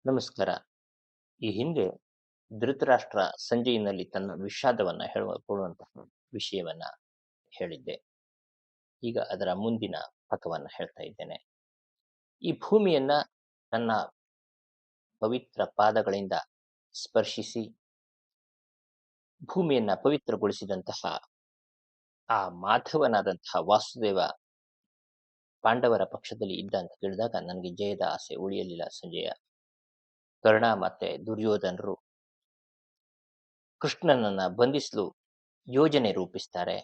ನಮಸ್ಕಾರ. ಈ ಹಿಂದೆ ಧೃತರಾಷ್ಟ್ರ ಸಂಜೆಯಿನಲ್ಲಿ ತನ್ನ ವಿಷಾದವನ್ನ ಕೊಡುವಂತಹ ವಿಷಯವನ್ನ ಹೇಳಿದ್ದೆ. ಈಗ ಅದರ ಮುಂದಿನ ಪಥವನ್ನ ಹೇಳ್ತಾ ಇದ್ದೇನೆ. ಈ ಭೂಮಿಯನ್ನ ತನ್ನ ಪವಿತ್ರ ಪಾದಗಳಿಂದ ಸ್ಪರ್ಶಿಸಿ ಭೂಮಿಯನ್ನ ಪವಿತ್ರಗೊಳಿಸಿದಂತಹ ಆ ಮಾಧವನಾದಂತಹ ವಾಸುದೇವ ಪಾಂಡವರ ಪಕ್ಷದಲ್ಲಿ ಇದ್ದ ಅಂತ ತಿಳಿದಾಗ ನನಗೆ ಜಯದ ಆಸೆ ಉಳಿಯಲಿಲ್ಲ ಸಂಜಯ. ಕರ್ಣ ಮತ್ತೆ ದುರ್ಯೋಧನರು ಕೃಷ್ಣನನ್ನ ಬಂಧಿಸಲು ಯೋಜನೆ ರೂಪಿಸ್ತಾರೆ.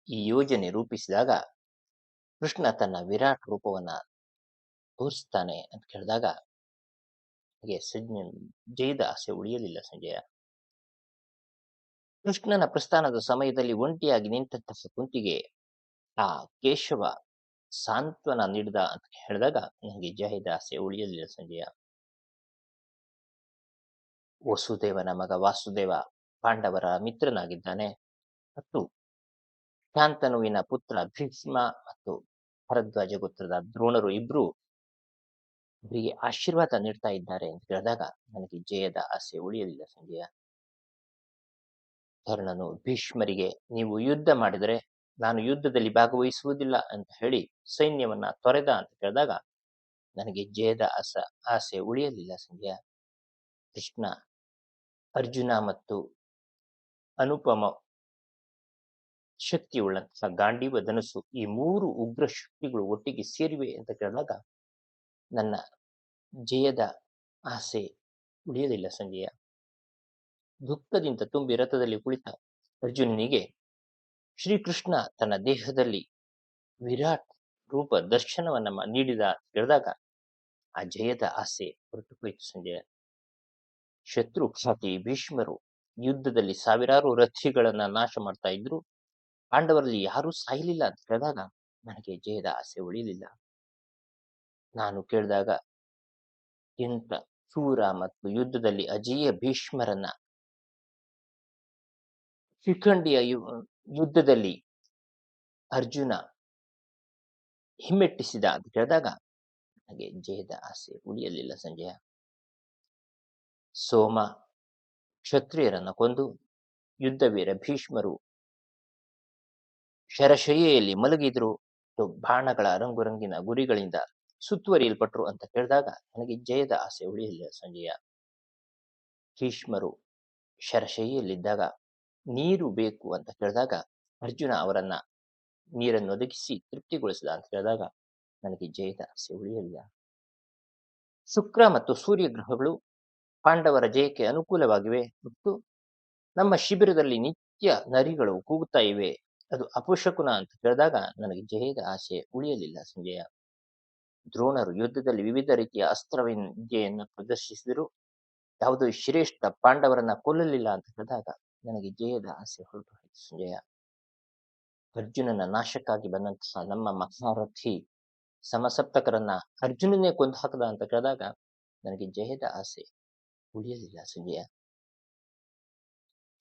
ಈ ಯೋಜನೆ ರೂಪಿಸಿದಾಗ ಕೃಷ್ಣ ತನ್ನ ವಿರಾಟ್ ರೂಪವನ್ನ ತೋರಿಸ್ತಾನೆ ಅಂತ ಕೇಳಿದಾಗ ನನಗೆ ಜಯದ ಆಸೆ ಉಳಿಯಲಿಲ್ಲ ಸಂಜಯ. ಕೃಷ್ಣನ ಪ್ರಸ್ಥಾನದ ಸಮಯದಲ್ಲಿ ಒಂಟಿಯಾಗಿ ನಿಂತಹ ಕುಂತಿಗೆ ಆ ಕೇಶವ ಸಾಂತ್ವನ ನೀಡಿದ ಅಂತ ಹೇಳಿದಾಗ ನನಗೆ ಜಯದ ಆಸೆ ಉಳಿಯಲಿಲ್ಲ ಸಂಜಯ. ವಸುದೇವನ ಮಗ ವಾಸುದೇವ ಪಾಂಡವರ ಮಿತ್ರನಾಗಿದ್ದಾನೆ ಮತ್ತು ಶಾಂತನುವಿನ ಪುತ್ರ ಭೀಷ್ಮ ಮತ್ತು ಭರದ್ವಾಜ ಗೋತ್ರದ ದ್ರೋಣರು ಇಬ್ರು ಅವರಿಗೆ ಆಶೀರ್ವಾದ ನೀಡ್ತಾ ಇದ್ದಾರೆ ಅಂತ ಹೇಳಿದಾಗ ನನಗೆ ಜಯದ ಆಸೆ ಉಳಿಯಲಿಲ್ಲ ಸಂಜಯ. ಕರ್ಣನು ಭೀಷ್ಮರಿಗೆ ನೀವು ಯುದ್ಧ ಮಾಡಿದರೆ ನಾನು ಯುದ್ಧದಲ್ಲಿ ಭಾಗವಹಿಸುವುದಿಲ್ಲ ಅಂತ ಹೇಳಿ ಸೈನ್ಯವನ್ನ ತೊರೆದ ಅಂತ ಹೇಳಿದಾಗ ನನಗೆ ಜಯದ ಆಸೆ ಉಳಿಯಲಿಲ್ಲ ಸಂಜಯ. ಕೃಷ್ಣ, ಅರ್ಜುನ ಮತ್ತು ಅನುಪಮ ಶಕ್ತಿ ಉಳ್ಳಂತಹ ಗಾಂಡೀವ ಧನುಸ್ಸು ಈ ಮೂರು ಉಗ್ರ ಶಕ್ತಿಗಳು ಒಟ್ಟಿಗೆ ಸೇರಿವೆ ಅಂತ ಕೇಳಿದಾಗ ನನ್ನ ಜಯದ ಆಸೆ ಉಳಿಯಲಿಲ್ಲ ಸಂಜಯ. ದುಃಖದಿಂದ ತುಂಬಿ ರಥದಲ್ಲಿ ಕುಳಿತ ಅರ್ಜುನನಿಗೆ ಶ್ರೀಕೃಷ್ಣ ತನ್ನ ದೇಹದಲ್ಲಿ ವಿರಾಟ್ ರೂಪ ದರ್ಶನವನ್ನ ನೀಡಿದ ಹೇಳಿದಾಗ ಆ ಜಯದ ಆಸೆ ಹೊರಟು ಹೋಯಿತು ಸಂಜಯ. ಶತ್ರು ಖ್ಯಾತಿ ಭೀಷ್ಮರು ಯುದ್ಧದಲ್ಲಿ ಸಾವಿರಾರು ರಥಿಗಳನ್ನ ನಾಶ ಮಾಡ್ತಾ ಇದ್ರು, ಪಾಂಡವರಲ್ಲಿ ಯಾರೂ ಸಾಯಲಿಲ್ಲ ಅಂತ ಹೇಳಿದಾಗ ನನಗೆ ಜಯದ ಆಸೆ ಉಳಿಯಲಿಲ್ಲ. ನಾನು ಕೇಳಿದಾಗ ಎಂತ ಶೂರ ಮತ್ತು ಯುದ್ಧದಲ್ಲಿ ಅಜೇಯ ಭೀಷ್ಮರನ್ನ ಶಿಖಂಡಿಯ ಯುದ್ಧದಲ್ಲಿ ಅರ್ಜುನ ಹಿಮ್ಮೆಟ್ಟಿಸಿದ ಅಂತ ಕೇಳಿದಾಗ ನನಗೆ ಜಯದ ಆಸೆ ಉಳಿಯಲಿಲ್ಲ ಸಂಜಯ. ಸೋಮ ಕ್ಷತ್ರಿಯರನ್ನ ಕೊಂದು ಯುದ್ಧವೀರ ಭೀಷ್ಮರು ಶರಶಯ್ಯೆಯಲ್ಲಿ ಮಲಗಿದ್ರು, ಬಾಣಗಳ ರಂಗುರಂಗಿನ ಗುರಿಗಳಿಂದ ಸುತ್ತುವರಿಯಲ್ಪಟ್ರು ಅಂತ ಕೇಳಿದಾಗ ನನಗೆ ಜಯದ ಆಸೆ ಉಳಿಯಲಿಲ್ಲ ಸಂಜಯ. ಭೀಷ್ಮರು ಶರಶಯ್ಯೆಯಲ್ಲಿದ್ದಾಗ ನೀರು ಬೇಕು ಅಂತ ಕೇಳಿದಾಗ ಅರ್ಜುನ ಅವರನ್ನ ನೀರನ್ನು ಒದಗಿಸಿ ತೃಪ್ತಿಗೊಳಿಸಿದ ಅಂತ ಹೇಳಿದಾಗ ನನಗೆ ಜಯದ ಆಸೆ ಉಳಿಯಲಿಲ್ಲ. ಶುಕ್ರ ಮತ್ತು ಸೂರ್ಯ ಗ್ರಹಗಳು ಪಾಂಡವರ ಜಯಕ್ಕೆ ಅನುಕೂಲವಾಗಿವೆ ಮತ್ತು ನಮ್ಮ ಶಿಬಿರದಲ್ಲಿ ನಿತ್ಯ ನರಿಗಳು ಕೂಗುತ್ತಾ ಇವೆ, ಅದು ಅಪಶಕುನ ಅಂತ ಕೇಳಿದಾಗ ನನಗೆ ಜಯದ ಆಸೆ ಉಳಿಯಲಿಲ್ಲ ಸಂಜಯ. ದ್ರೋಣರು ಯುದ್ಧದಲ್ಲಿ ವಿವಿಧ ರೀತಿಯ ಅಸ್ತ್ರವಿದ್ಯೆಯನ್ನು ಪ್ರದರ್ಶಿಸಿದರು, ಯಾವುದೋ ಶ್ರೇಷ್ಠ ಪಾಂಡವರನ್ನ ಕೊಲ್ಲಲಿಲ್ಲ ಅಂತ ಹೇಳಿದಾಗ ನನಗೆ ಜಯದ ಆಸೆ ಹೊರಟು ಹೋಯಿತು ಸಂಜಯ. ಅರ್ಜುನನ ನಾಶಕ್ಕಾಗಿ ಬಂದಂತಹ ನಮ್ಮ ಮಹಾರಥಿ ಸಮಸಪ್ತಕರನ್ನ ಅರ್ಜುನನ್ನೇ ಕೊಂದು ಹಾಕದ ಅಂತ ಕೇಳಿದಾಗ ನನಗೆ ಜಯದ ಆಸೆ ಉಳಿಯಲಿಲ್ಲ ಸಂಜಯ.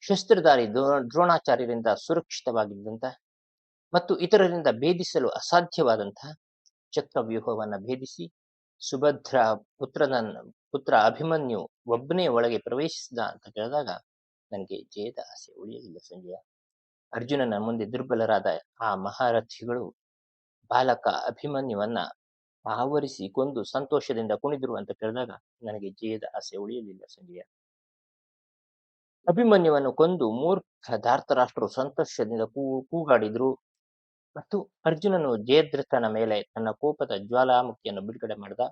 ಶಸ್ತ್ರಧಾರಿ ದ್ರೋಣಾಚಾರ್ಯರಿಂದ ಸುರಕ್ಷಿತವಾಗಿದ್ದಂತ ಮತ್ತು ಇತರರಿಂದ ಭೇದಿಸಲು ಅಸಾಧ್ಯವಾದಂತಹ ಚಕ್ರವ್ಯೂಹವನ್ನ ಭೇದಿಸಿ ಸುಭದ್ರ ಪುತ್ರ ಅಭಿಮನ್ಯು ಒಬ್ಬನೇ ಒಳಗೆ ಪ್ರವೇಶಿಸಿದ ಅಂತ ಕೇಳಿದಾಗ ನನಗೆ ಜಯದ ಆಸೆ ಉಳಿಯಲಿಲ್ಲ ಸಂಜಯ. ಅರ್ಜುನನ ಮುಂದೆ ದುರ್ಬಲರಾದ ಆ ಮಹಾರಥಿಗಳು ಬಾಲಕ ಅಭಿಮನ್ಯುವನ್ನ ಆವರಿಸಿ ಕೊಂದು ಸಂತೋಷದಿಂದ ಕುಣಿದ್ರು ಅಂತ ಕೇಳಿದಾಗ ನನಗೆ ಜಯದ ಆಸೆ ಉಳಿಯಲಿಲ್ಲ ಸಂಜಯ. ಅಭಿಮನ್ಯುವನ್ನು ಕೊಂದು ಮೂರ್ಖ ಧಾರ್ತರಾಷ್ಟ್ರರು ಸಂತೋಷದಿಂದ ಕೂಗಾಡಿದ್ರು ಮತ್ತು ಅರ್ಜುನನು ಜಯದ್ರಥನ ಮೇಲೆ ತನ್ನ ಕೋಪದ ಜ್ವಾಲಾಮುಖಿಯನ್ನು ಬಿಡುಗಡೆ ಮಾಡಿದ,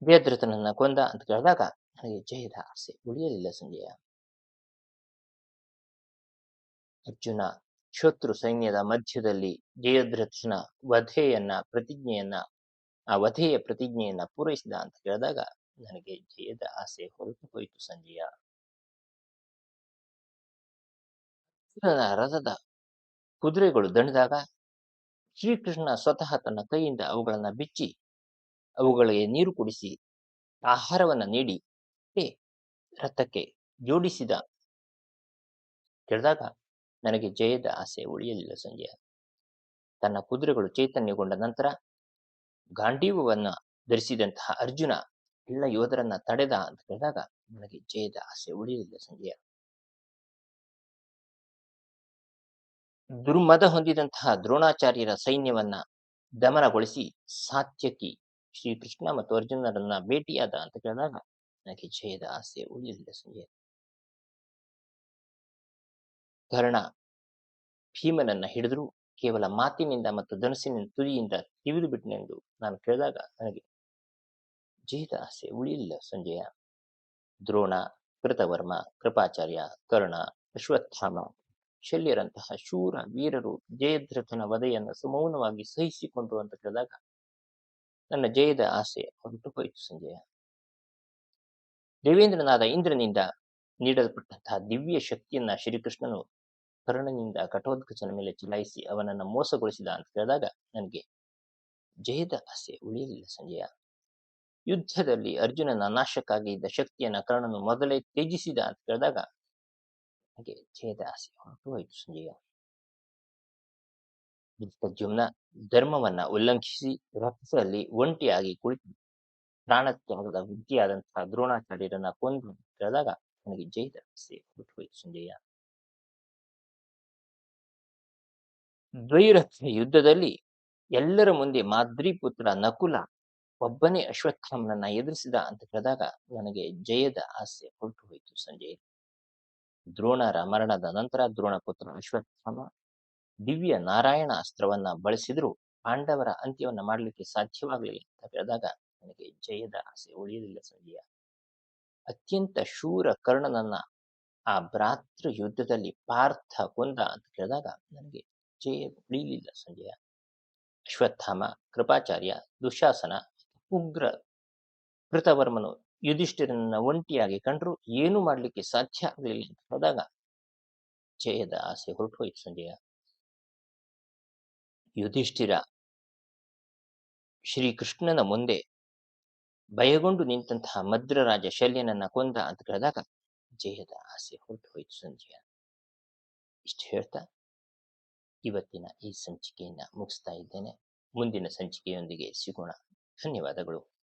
ಜಯದ್ರಥನನ್ನ ಕೊಂದ ಅಂತ ಕೇಳಿದಾಗ ನನಗೆ ಜಯದ ಆಸೆ ಉಳಿಯಲಿಲ್ಲ ಸಂಜಯ. ಅರ್ಜುನ ಶತ್ರು ಸೈನ್ಯದ ಮಧ್ಯದಲ್ಲಿ ಜಯದ್ರಥನ ವಧೆಯ ಪ್ರತಿಜ್ಞೆಯನ್ನ ಪೂರೈಸಿದ ಅಂತ ಕೇಳಿದಾಗ ನನಗೆ ಜಯದ ಆಸೆ ಹೊರಟು ಹೋಯಿತು ಸಂಜಯ. ರಥದ ಕುದುರೆಗಳು ದಣಿದಾಗ ಶ್ರೀಕೃಷ್ಣ ಸ್ವತಃ ತನ್ನ ಕೈಯಿಂದ ಅವುಗಳನ್ನ ಬಿಚ್ಚಿ ಅವುಗಳಿಗೆ ನೀರು ಕುಡಿಸಿ ಆಹಾರವನ್ನ ನೀಡಿ ರಥಕ್ಕೆ ಜೋಡಿಸಿದ ಕೇಳಿದಾಗ ನನಗೆ ಜಯದ ಆಸೆ ಉಳಿಯಲಿಲ್ಲ ಸಂಜಯ. ತನ್ನ ಕುದುರೆಗಳು ಚೈತನ್ಯಗೊಂಡ ನಂತರ ಗಾಂಡೀವವನ್ನ ಧರಿಸಿದಂತಹ ಅರ್ಜುನ ಎಲ್ಲ ಯೋಧರನ್ನ ತಡೆದ ಅಂತ ಕೇಳಿದಾಗ ನನಗೆ ಜಯದ ಆಸೆ ಉಳಿಯಲಿಲ್ಲ ಸಂಜಯ. ದುರ್ಮದ ಹೊಂದಿದಂತಹ ದ್ರೋಣಾಚಾರ್ಯರ ಸೈನ್ಯವನ್ನ ದಮನಗೊಳಿಸಿ ಸಾತ್ಯಕಿ ಶ್ರೀಕೃಷ್ಣ ಮತ್ತು ಅರ್ಜುನರನ್ನ ಭೇಟಿಯಾದ ಅಂತ ಕೇಳಿದಾಗ ನನಗೆ ಜಯದ ಆಸೆ ಉಳಿಯಲಿಲ್ಲ ಸಂಜಯ. ಕರ್ಣ ಭೀಮನನ್ನ ಹಿಡಿದ್ರು ಕೇವಲ ಮಾತಿನಿಂದ ಮತ್ತು ಧನುಸ್ಸಿನ ತುದಿಯಿಂದ ತಿವಿದು ಬಿಟ್ಟನೆಂದು ನಾನು ಕೇಳಿದಾಗ ನನಗೆ ಜಯದ ಆಸೆ ಉಳಿಯಲಿಲ್ಲ ಸಂಜಯ. ದ್ರೋಣ, ಕೃತವರ್ಮ, ಕೃಪಾಚಾರ್ಯ, ಕರ್ಣ, ಅಶ್ವತ್ಥಾಮ, ಶಲ್ಯರಂತಹ ಶೂರ ವೀರರು ಜಯದ್ರಥನ ವಧೆಯನ್ನು ಸುಮೌನವಾಗಿ ಸಹಿಸಿಕೊಂಡ್ರು ಅಂತ ಕೇಳಿದಾಗ ನನ್ನ ಜಯದ ಆಸೆ ಹೊರಟು ಹೋಯಿತು ಸಂಜಯ. ದೇವೇಂದ್ರನಾದ ಇಂದ್ರನಿಂದ ನೀಡಲ್ಪಟ್ಟಂತಹ ದಿವ್ಯ ಶಕ್ತಿಯನ್ನ ಶ್ರೀಕೃಷ್ಣನು ಕರ್ಣನಿಂದ ಘಟೋತ್ಕಚನ ಮೇಲೆ ಚಲಾಯಿಸಿ ಅವನನ್ನ ಮೋಸಗೊಳಿಸಿದ ಅಂತ ಕೇಳಿದಾಗ ನನಗೆ ಜಯದ ಆಸೆ ಉಳಿಯಲಿಲ್ಲ ಸಂಜಯ. ಯುದ್ಧದಲ್ಲಿ ಅರ್ಜುನನ ನಾಶಕ್ಕಾಗಿ ಇದ್ದ ಶಕ್ತಿಯನ್ನ ಕರ್ಣನು ಮೊದಲೇ ತ್ಯಜಿಸಿದ ಅಂತ ಕೇಳಿದಾಗ ನನಗೆ ಜಯದ ಆಸೆ ಹೊರಟು ಹೋಯಿತು ಸಂಜಯ. ಧೃಷ್ಟದ್ಯುಮ್ನ ಧರ್ಮವನ್ನ ಉಲ್ಲಂಘಿಸಿ ರಥದಲ್ಲಿ ಒಂಟಿಯಾಗಿ ಕುಳಿತು ಪ್ರಾಣತ್ಯಾಗದ ವಿದ್ಯೆಯಾದಂತಹ ದ್ರೋಣಾಚಾರ್ಯರನ್ನ ಕೊಂದು ಅಂತ ಕೇಳಿದಾಗ ನನಗೆ ಜಯದ ಆಸೆ ಹೊರಟು ಹೋಯಿತು ಸಂಜಯ. ದ್ವೈರಥ ಯುದ್ಧದಲ್ಲಿ ಎಲ್ಲರ ಮುಂದೆ ಮಾದ್ರಿಪುತ್ರ ನಕುಲ ಒಬ್ಬನೇ ಅಶ್ವತ್ಥಾಮನನ್ನ ಎದುರಿಸಿದ ಅಂತ ಕೇಳಿದಾಗ ನನಗೆ ಜಯದ ಆಸೆ ಹೊರಟು ಹೋಯಿತು ಸಂಜಯ್. ದ್ರೋಣರ ಮರಣದ ನಂತರ ದ್ರೋಣಪುತ್ರ ಅಶ್ವತ್ಥಾಮ ದಿವ್ಯ ನಾರಾಯಣ ಅಸ್ತ್ರವನ್ನ ಬಳಸಿದ್ರು ಪಾಂಡವರ ಅಂತ್ಯವನ್ನ ಮಾಡಲಿಕ್ಕೆ ಸಾಧ್ಯವಾಗಲಿಲ್ಲ ಅಂತ ಕೇಳಿದಾಗ ನನಗೆ ಜಯದ ಆಸೆ ಉಳಿಯಲಿಲ್ಲ ಸಂಜಯ. ಅತ್ಯಂತ ಶೂರ ಕರ್ಣನನ್ನ ಆ ಭ್ರಾತೃ ಯುದ್ಧದಲ್ಲಿ ಪಾರ್ಥ ಕೊಂದ ಅಂತ ಕೇಳಿದಾಗ ನನಗೆ ಜಯ ಉಳಿಯಲಿಲ್ಲ ಸಂಜಯ. ಅಶ್ವತ್ಥಾಮ, ಕೃಪಾಚಾರ್ಯ, ದುಶಾಸನ, ಉಗ್ರ ಕೃತವರ್ಮನು ಯುಧಿಷ್ಠಿರನನ್ನ ಒಂಟಿಯಾಗಿ ಕಂಡ್ರು ಏನು ಮಾಡ್ಲಿಕ್ಕೆ ಸಾಧ್ಯ ಆಗಲಿಲ್ಲ ಅಂತ ಹೋದಾಗ ಜಯದ ಆಸೆ ಹೊರಟು ಹೋಯಿತು ಸಂಜಯ. ಯುಧಿಷ್ಠಿರ ಶ್ರೀಕೃಷ್ಣನ ಮುಂದೆ ಭಯಗೊಂಡು ನಿಂತಹ ಮದ್ರರಾಜ ಶಲ್ಯನನ್ನ ಕೊಂದ ಅಂತ ಕೇಳಿದಾಗ ಜಯದ ಆಸೆ ಹೊರಟು ಹೋಯಿತು ಸಂಜಯ. ಇಷ್ಟು ಹೇಳ್ತಾ ಇವತ್ತಿನ ಈ ಸಂಚಿಕೆಯನ್ನ ಮುಗಿಸ್ತಾ ಇದ್ದೇನೆ. ಮುಂದಿನ ಸಂಚಿಕೆಯೊಂದಿಗೆ ಸಿಗೋಣ. ಧನ್ಯವಾದಗಳು.